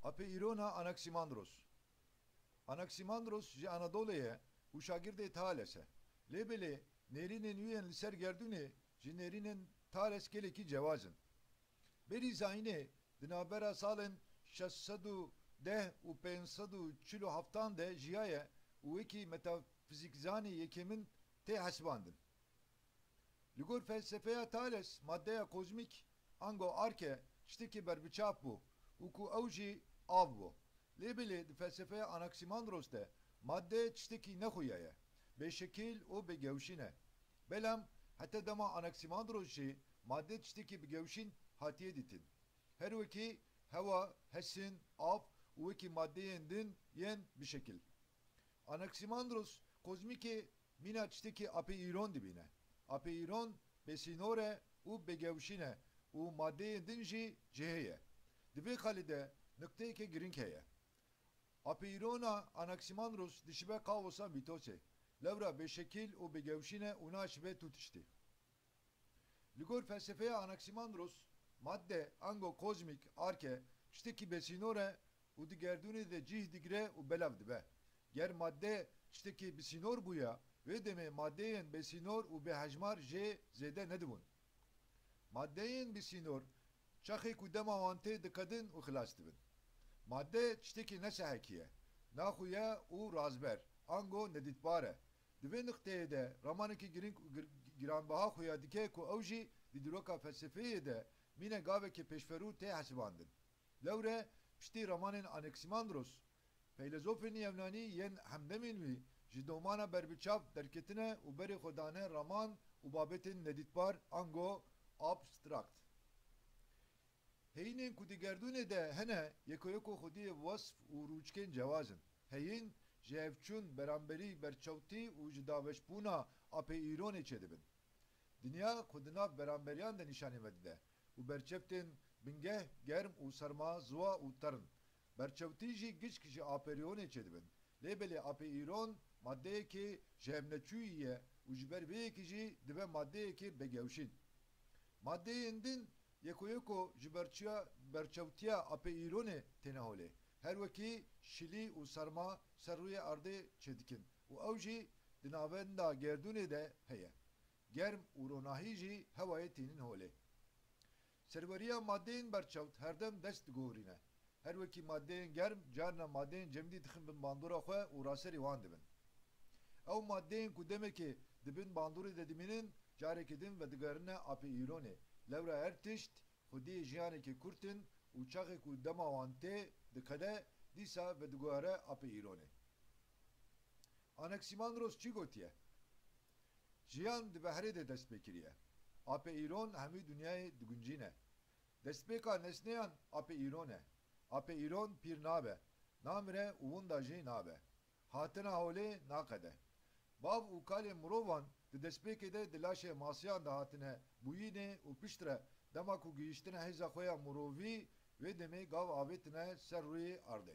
Apê îrona Anaximandros. Anaximandros ji Anadolu'ye û şagirdê Thales e. Lêbelê nêrînên wî yên li ser gerdûnê ji nêrînên Thales gelekî cewaz in. Berî zayînê di navbera salên 610 û 547 de jiyaye û wekî metafîzîkzanê yekêmin tê hesibandin. Li gor felsefeya Thales maddeya kozmîk ango arke tiştekî berbiçap bû û ku ew jî av bû. Lêbelê di felsefeya Anaximandros de madde tiştekî nexuye ye. Bêşekil û bêgewşîn e. Belam heta dema Anaximandros jî madde tiştekî bigewşîn hatiye dîtin. Her wekî hewa, hesin, av û wekî maddeyên din yên bişekil. Anaximandros kozmîkê mîna tiştekî apê îron dibîne. Apê îron besînor e û bêgewşîn e û maddeyên din jî cihê ye. Di vê xalî de nukteyekê girîng heye. Apê îrona Anaximandros dişibe kaosa mîtosê. Lewra bêşekil û bêgewşîn e û naşibe tu tiştî. Li gor felsefeya Anaximandros madde ango kozmîk arke tiştekî besînor e û di gerdûnê de cih digire û belav dibe. Ger madde tiştekî besînor bûya vê demê maddeyên besînor û bêhejmar jê zêde nedibûn. Maddeyên besînor çaxê ku dema wan tê dikadin û xilas dibin. Madde tiştekî nesehekî ye. Naxuye û razber. Ango nedîtbar e. Di vê nuqteyê de ramanekî girîng û giranbiha xuya dike ku ew jî di dîroka felsefeyê de mîne gavekî pêşverû tê hesibandin. Lewre piştî ramanên Anaximandros feylozofên Yevnanî yên hemdemên wî ji domana berbiçav derketine û berê xwe dane raman û babetên nedîtbar ango abstrakt. Heyînên ku di gerdûnê de hene yekoyeko xwediyê wasf û rûçkên cewaz in. Heyîn ji hevçûn, beramberî, berçewtî û ji daweşbûna apê îronê çêdibin. Dinya ku di nav beramberiyan de nîşanê vedide û berçeftên bingeh, germ û serma, ziwa û terin. Berçewtî jî giçk ji apêriyonê çêdibin. Lêbelê apê îron maddeyekê ji hevneçûyî ye û ji ber vê yekî jî dibe maddeyekê bêgewşîn. Maddeyên din yekuyeko ji berçewtiya apê îronê têne holê. Her wekî şilî û serma ser rûyê erdê çêdikin û ew jî di navenda gerdûnê de heye. Germ û ronahî jî hewayê tînin holê. Serweriya maddeyên berçewt herdem dest digorîne. Her wekî maddeyên germ carna maddeyên cemdî dixin bin bandora xwe û raserî wan dibin. Ew maddeyên ku demekê dibin bandorê de dimînin carekê din ve digerine apê îronê. Lewra her tişt xwediyê jiyanekê kurtin û çaxê ku dema wan tê dikede dîsa ve digore apê îronê. Anaximandros çi gotiye? Jiyan di behrê de dest pê kiriye. Apê îron hemû dunyayê diguncîne. Destpêka nesneyan apê îron e. Apê îron pîr nabe. Namire û winda jî nabe. Hatina holê naqede. Bav û kalên mirovan di destpêkê de di laşê masiyan de hatine bûyînê û piştre dema ku gihîştine hêza xwe ya mirovî vê demê gav avêtine ser rûyê erdê.